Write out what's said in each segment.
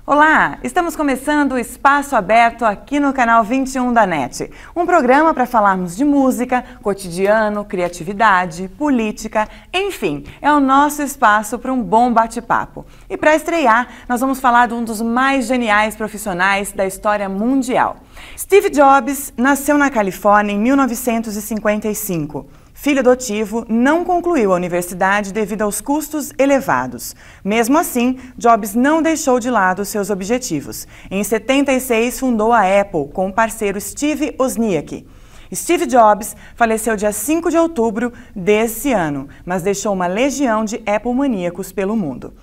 Olá, estamos começando o Espaço Aberto aqui no canal 21 da NET. Um programa para falarmos de música, cotidiano, criatividade, política, enfim, é o nosso espaço para um bom bate-papo. E para estrear, nós vamos falar de um dos mais geniais profissionais da história mundial. Steve Jobs nasceu na Califórnia em 1955. Filho adotivo, não concluiu a universidade devido aos custos elevados. Mesmo assim, Jobs não deixou de lado seus objetivos. Em 76, fundou a Apple com o parceiro Steve Wozniak. Steve Jobs faleceu dia 5 de outubro desse ano, mas deixou uma legião de Apple maníacos pelo mundo.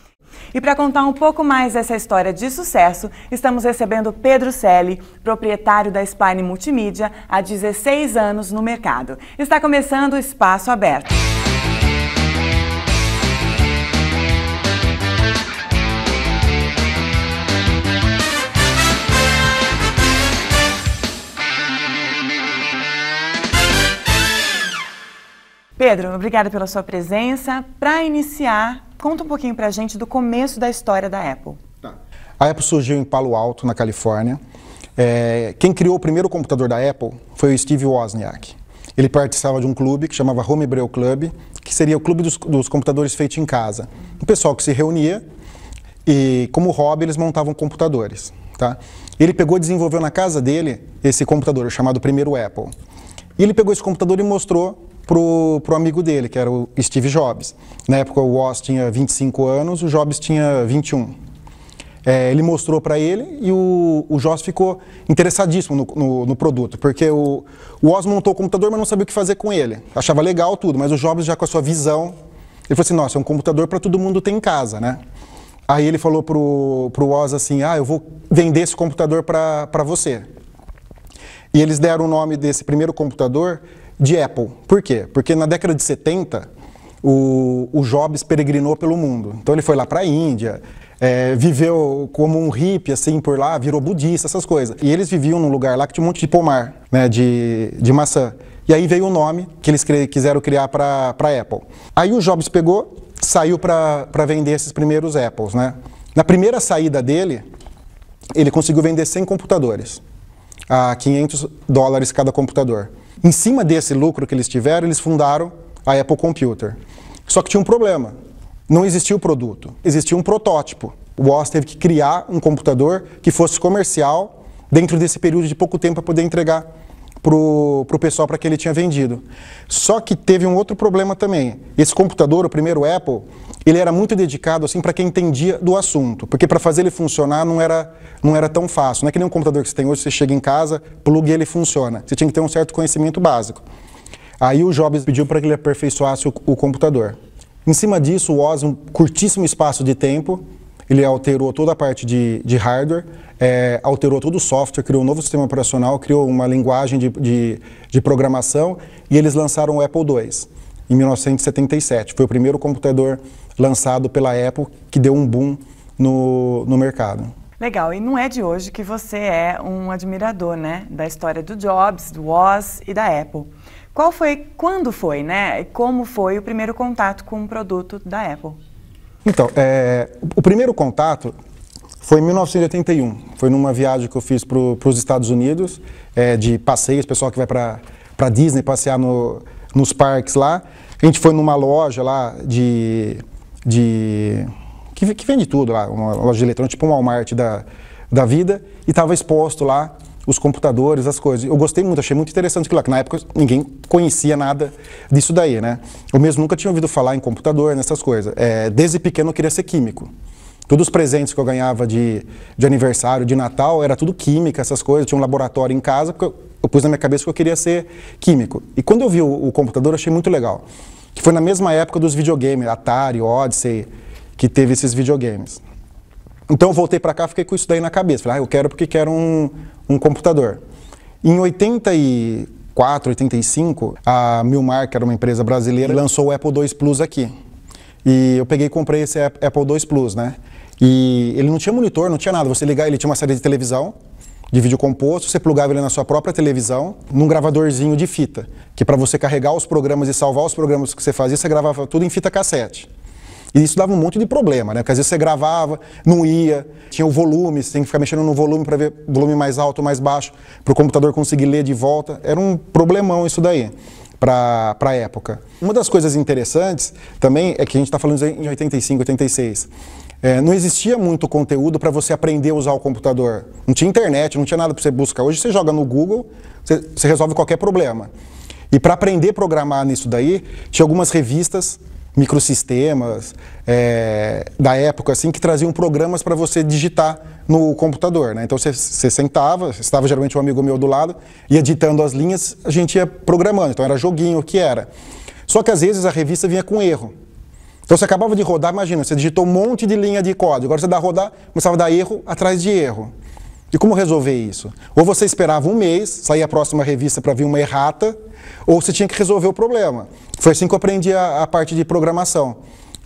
E para contar um pouco mais dessa história de sucesso, estamos recebendo Pedro Celli, proprietário da Spine Multimídia, há 16 anos no mercado. Está começando o Espaço Aberto. Pedro, obrigada pela sua presença. Para iniciar, conta um pouquinho para a gente do começo da história da Apple. A Apple surgiu em Palo Alto, na Califórnia. Quem criou o primeiro computador da Apple foi o Steve Wozniak. Ele participava de um clube que chamava Homebrew Club, que seria o clube dos computadores feitos em casa. Um pessoal que se reunia e, como hobby, eles montavam computadores. Tá? Ele pegou e desenvolveu na casa dele esse computador chamado primeiro Apple. E ele pegou esse computador e mostrou pro amigo dele, que era o Steve Jobs. Na época o Woz tinha 25 anos, o Jobs tinha 21. Ele mostrou para ele e o Jobs ficou interessadíssimo no produto, porque o Woz montou o computador, mas não sabia o que fazer com ele. Achava legal tudo, mas o Jobs já com a sua visão, ele falou assim, nossa, é um computador para todo mundo ter em casa, né? Aí ele falou pro Woz assim, eu vou vender esse computador para você. E eles deram o nome desse primeiro computador de Apple. Por quê? Porque na década de 70, o Jobs peregrinou pelo mundo. Então ele foi lá para a Índia, viveu como um hippie assim por lá, virou budista, essas coisas. E eles viviam num lugar lá que tinha um monte de pomar, né, de maçã. E aí veio o nome que eles quiseram criar para Apple. Aí o Jobs pegou, saiu para vender esses primeiros Apples, né? Na primeira saída dele, ele conseguiu vender 100 computadores, a $500 cada computador. Em cima desse lucro que eles tiveram, eles fundaram a Apple Computer. Só que tinha um problema. Não existia o produto. Existia um protótipo. O Woz teve que criar um computador que fosse comercial dentro desse período de pouco tempo para poder entregar pro pessoal para que ele tinha vendido. Só que teve um outro problema também. Esse computador, o primeiro Apple, ele era muito dedicado assim para quem entendia do assunto, porque para fazer ele funcionar não era tão fácil. Não é que nem um computador que você tem hoje, você chega em casa, pluga e ele funciona. Você tinha que ter um certo conhecimento básico. Aí o Jobs pediu para que ele aperfeiçoasse o computador. Em cima disso, o Woz, em um curtíssimo espaço de tempo, ele alterou toda a parte de hardware, alterou todo o software, criou um novo sistema operacional, criou uma linguagem de programação e eles lançaram o Apple II em 1977. Foi o primeiro computador lançado pela Apple que deu um boom no mercado. Legal, e não é de hoje que você é um admirador, né, da história do Jobs, do Woz e da Apple. Quando foi, né, e como foi o primeiro contato com um produto da Apple? Então, o primeiro contato foi em 1981, foi numa viagem que eu fiz para os Estados Unidos, de passeios, pessoal que vai para Disney passear nos parques lá. A gente foi numa loja lá que vende tudo lá, uma loja de eletrônica, tipo um Walmart da vida, e estava exposto lá os computadores, as coisas. Eu gostei muito, achei muito interessante aquilo lá, que na época ninguém conhecia nada disso daí, né? Eu mesmo nunca tinha ouvido falar em computador, nessas coisas. Desde pequeno eu queria ser químico. Todos os presentes que eu ganhava de aniversário, de Natal, era tudo química, essas coisas. Eu tinha um laboratório em casa, porque eu pus na minha cabeça que eu queria ser químico. E quando eu vi o computador, eu achei muito legal. Que foi na mesma época dos videogames, Atari, Odyssey, que teve esses videogames. Então eu voltei para cá, fiquei com isso daí na cabeça. Falei, eu quero porque quero um computador. Em 84, 85, a Milmar, que era uma empresa brasileira, lançou o Apple II Plus aqui. E eu peguei e comprei esse Apple II Plus, né? E ele não tinha monitor, não tinha nada. Você ligava, ele tinha uma série de televisão, de vídeo composto, você plugava ele na sua própria televisão, num gravadorzinho de fita, que para você carregar os programas e salvar os programas que você fazia, você gravava tudo em fita cassete. E isso dava um monte de problema, né? Porque às vezes você gravava, não ia, tinha o volume, você tem que ficar mexendo no volume para ver o volume mais alto ou mais baixo, para o computador conseguir ler de volta. Era um problemão isso daí, para a época. Uma das coisas interessantes também é que a gente está falando em 85, 86. Não existia muito conteúdo para você aprender a usar o computador. Não tinha internet, não tinha nada para você buscar. Hoje você joga no Google, você resolve qualquer problema. E para aprender a programar nisso daí, tinha algumas revistas, microsistemas, da época, assim, que traziam programas para você digitar no computador, né? Então você sentava, estava geralmente um amigo meu do lado, ia ditando as linhas, a gente ia programando. Então era joguinho, o que era. Só que às vezes a revista vinha com erro. Então você acabava de rodar, imagina, você digitou um monte de linha de código, agora você dá rodar, começava a dar erro atrás de erro. E como resolver isso? Ou você esperava um mês, saía a próxima revista para vir uma errata, ou você tinha que resolver o problema. Foi assim que eu aprendi a parte de programação.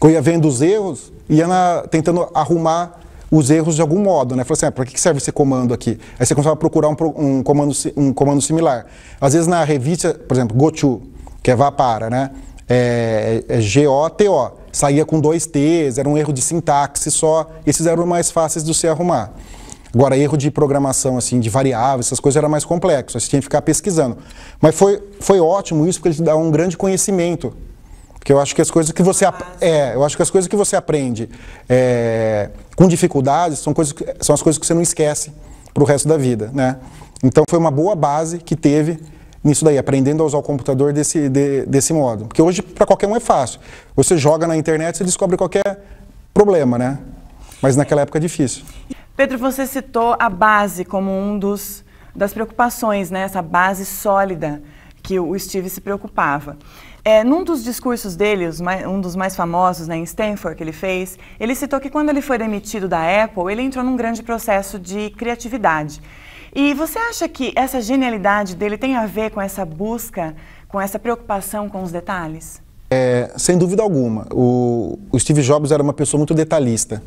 Eu ia vendo os erros, ia tentando arrumar os erros de algum modo, né? Falei assim, para que serve esse comando aqui? Aí você começava a procurar um comando similar. Às vezes na revista, por exemplo, GoTo, que é vá para, né? G-O-T-O. Saía com 2 T's, era um erro de sintaxe só. Esses eram mais fáceis de você arrumar. Agora, erro de programação, assim, de variáveis, essas coisas era mais complexo, você tinha que ficar pesquisando. Mas foi ótimo isso, porque ele te dá um grande conhecimento. Porque eu acho que as coisas que você, eu acho que as coisas que você aprende com dificuldades são as coisas que você não esquece para o resto da vida, né? Então foi uma boa base que teve nisso daí, aprendendo a usar o computador desse modo. Porque hoje, para qualquer um é fácil. Você joga na internet, você descobre qualquer problema, né? Mas naquela época é difícil. Pedro, você citou a base como das preocupações, né? Essa base sólida que o Steve se preocupava. Num dos discursos dele, um dos mais famosos, né, em Stanford, que ele fez, ele citou que quando ele foi demitido da Apple, ele entrou num grande processo de criatividade. E você acha que essa genialidade dele tem a ver com essa busca, com essa preocupação com os detalhes? Sem dúvida alguma. O Steve Jobs era uma pessoa muito detalhista.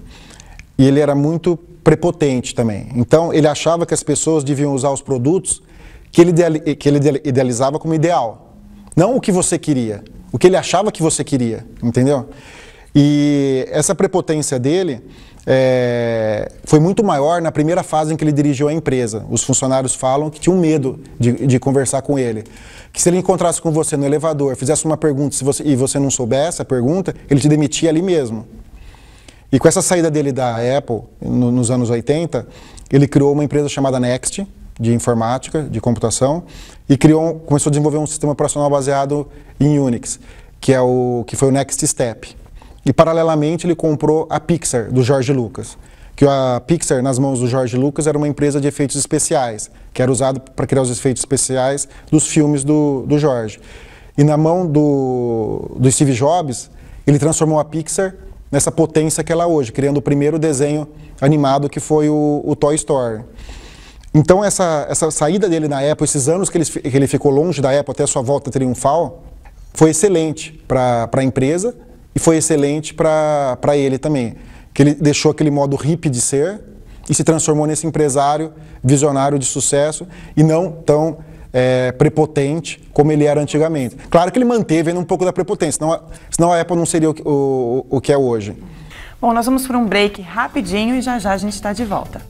E ele era muito prepotente também. Então, ele achava que as pessoas deviam usar os produtos que ele idealizava como ideal. Não o que você queria, o que ele achava que você queria, entendeu? E essa prepotência dele foi muito maior na primeira fase em que ele dirigiu a empresa. Os funcionários falam que tinham medo de conversar com ele. Que se ele encontrasse com você no elevador, fizesse uma pergunta e você não soubesse a pergunta, ele te demitia ali mesmo. E com essa saída dele da Apple, nos anos 80, ele criou uma empresa chamada Next, de informática, de computação, e começou a desenvolver um sistema operacional baseado em Unix, que foi o Next Step. E, paralelamente, ele comprou a Pixar, do George Lucas. Que a Pixar, nas mãos do George Lucas, era uma empresa de efeitos especiais, que era usado para criar os efeitos especiais dos filmes do George. E na mão do Steve Jobs, ele transformou a Pixar nessa potência que ela é hoje, criando o primeiro desenho animado que foi o Toy Story. Então essa saída dele na Apple, esses anos que ele ficou longe da Apple até a sua volta triunfal, foi excelente para a empresa e foi excelente para ele também. Que ele deixou aquele modo hippie de ser e se transformou nesse empresário visionário de sucesso e não tão prepotente como ele era antigamente. Claro que ele manteve ainda um pouco da prepotência, senão a Apple não seria o que é hoje. Bom, nós vamos para um break rapidinho e já já a gente está de volta.